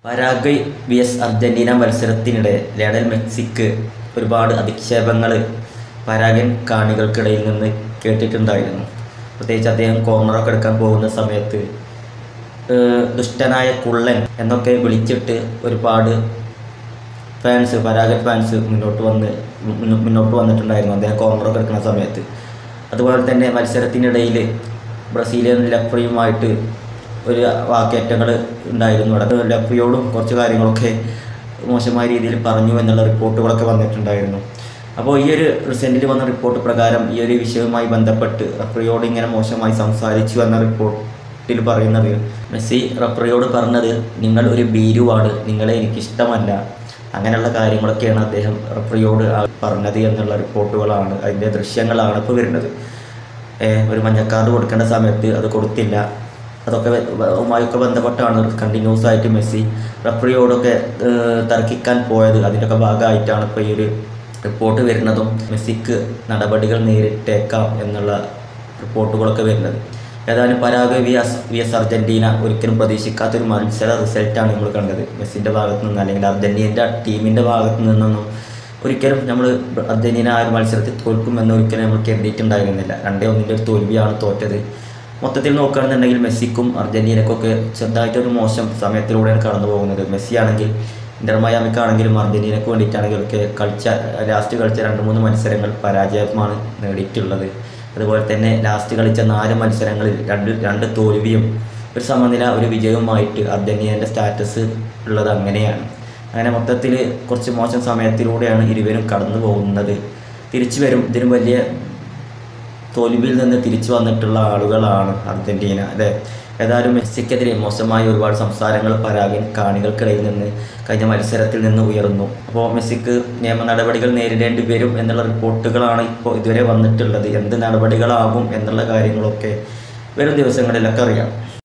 Paraguay VS Argentina മത്സരത്തിനിടെ Lionel മെസ്സിക്ക് ഒരുപാട് അധിക്ഷേപങ്ങൾ പരാഗ്വൻ കാണികൾക്കിടയിൽ നിന്ന് കേട്ടിട്ടുണ്ടായിരുന്നു. പ്രത്യേകിച്ച് അദ്ദേഹം കോർണറൊക്കെ എടുക്കാൻ പോകുന്ന സമയത്ത് ദുഷ്ടനായ കുള്ളൻ എന്നൊക്കെ വിളിച്ചിട്ട് ഒരുപാട് പരാഗ്വൻ ഫാൻസ് മുന്നോട്ട് വന്നിട്ടുണ്ടായിരുന്നു അദ്ദേഹം കോർണറൊക്കെ എടുക്കുന്ന സമയത്ത്. അതുപോലെ തന്നെ മത്സരത്തിനിടയിൽ ബ്രസീലിയൻ റഫറിയുമായിട്ട് ഒരു വാക്കേറ്റങ്ങൾ ഉണ്ടായിരുന്നു. അവിടെ റഫറിയോടും കുറച്ച് കാര്യങ്ങളൊക്കെ മോശമായ രീതിയിൽ പറഞ്ഞു എന്നുള്ള റിപ്പോർട്ടുകളൊക്കെ വന്നിട്ടുണ്ടായിരുന്നു. അപ്പോൾ ഈ ഒരു റീസെൻ്റിൽ വന്ന റിപ്പോർട്ട് പ്രകാരം ഈ ഒരു വിഷയവുമായി ബന്ധപ്പെട്ട് റഫറിയോട് ഇങ്ങനെ മോശമായി സംസാരിച്ചു എന്ന റിപ്പോർട്ടിൽ പറയുന്നത്, മെസ്സി റഫറിയോട് പറഞ്ഞത് നിങ്ങൾ ഒരു ഭീരുവാണ്, നിങ്ങളെ എനിക്കിഷ്ടമല്ല, അങ്ങനെയുള്ള കാര്യങ്ങളൊക്കെയാണ് അദ്ദേഹം റഫറിയോട് പറഞ്ഞത് എന്നുള്ള റിപ്പോർട്ടുകളാണ്, അതിൻ്റെ ദൃശ്യങ്ങളാണ് ഇപ്പോൾ വരുന്നത്. ഒരു മഞ്ഞക്കാർഡ് കൊടുക്കേണ്ട സമയത്ത് അത് കൊടുത്തില്ല, അതൊക്കെ ബന്ധപ്പെട്ടാണ് കണ്ടിന്യൂസ് ആയിട്ട് മെസ്സി റഫറിയോടൊക്കെ തർക്കിക്കാൻ പോയത്. അതിൻ്റെയൊക്കെ ഭാഗമായിട്ടാണ് ഇപ്പോൾ ഈ ഒരു റിപ്പോർട്ട് വരുന്നതും മെസ്സിക്ക് നടപടികൾ നേരിട്ടേക്കാം എന്നുള്ള റിപ്പോർട്ടുകളൊക്കെ വരുന്നത്. ഏതായാലും പരാഗ്വേ വിഎസ് അർജന്റീന ഒരിക്കലും പ്രതീക്ഷിക്കാത്തൊരു മത്സര റിസൾട്ടാണ് നമ്മൾ കണ്ടത്. മെസ്സിൻ്റെ ഭാഗത്തു നിന്ന് അല്ലെങ്കിൽ അർജന്റീനയുടെ ടീമിൻ്റെ ഭാഗത്തു നിന്നൊന്നും ഒരിക്കലും നമ്മൾ അർജന്റീന ആ ഒരു മത്സരത്തിൽ തോൽക്കുമെന്ന് ഒരിക്കലും നമ്മൾ കരുതിയിട്ടുണ്ടായിരുന്നില്ല. 2-1 ഒരു തോൽവിയാണ് തോറ്റത്. മൊത്തത്തിൽ നോക്കുകയാണെന്നുണ്ടെങ്കിൽ മെസ്സിക്കും അർജന്റീനക്കൊക്കെ ചെറുതായിട്ടൊരു മോശം സമയത്തിലൂടെയാണ് കടന്നു പോകുന്നത്. മെസ്സി ആണെങ്കിൽ ഇന്റർ മയാമിക്കാണെങ്കിലും അർജന്റീനക്ക് വേണ്ടിയിട്ടാണെങ്കിലും ഒക്കെ ലാസ്റ്റ് കളിച്ച 2-3 മത്സരങ്ങൾ പരാജയമാണ് നേടിയിട്ടുള്ളത്. അതുപോലെ തന്നെ ലാസ്റ്റ് കളിച്ച 4 മത്സരങ്ങളിൽ രണ്ട് തോൽവിയും ഒരു സമനില ഒരു വിജയവുമായിട്ട് അർജന്റീനയുടെ സ്റ്റാറ്റസ് ഉള്ളത് അങ്ങനെയാണ്. അങ്ങനെ മൊത്തത്തിൽ കുറച്ച് മോശം സമയത്തിലൂടെയാണ് ഇരുവരും കടന്നു പോകുന്നത്. തിരിച്ചു വരും, ഇതിനും വലിയ തോൽവിയിൽ നിന്ന് തിരിച്ചു വന്നിട്ടുള്ള ആളുകളാണ് അർജന്റീന അല്ലേ. ഏതായാലും മെസ്സിക്കെതിരെ മോശമായ ഒരുപാട് സംസാരങ്ങൾ പരാഗ്വൻ കാണികൾക്കിടയിൽ നിന്ന് കഴിഞ്ഞ മത്സരത്തിൽ നിന്ന് ഉയർന്നു. അപ്പോൾ മെസ്സിക്ക് നിയമ നടപടികൾ നേരിടേണ്ടി വരും എന്നുള്ള റിപ്പോർട്ടുകളാണ് ഇപ്പോൾ ഇതുവരെ വന്നിട്ടുള്ളത്. എന്ത് നടപടികളാകും എന്നുള്ള കാര്യങ്ങളൊക്കെ വരും ദിവസങ്ങളിലൊക്കെ അറിയാം.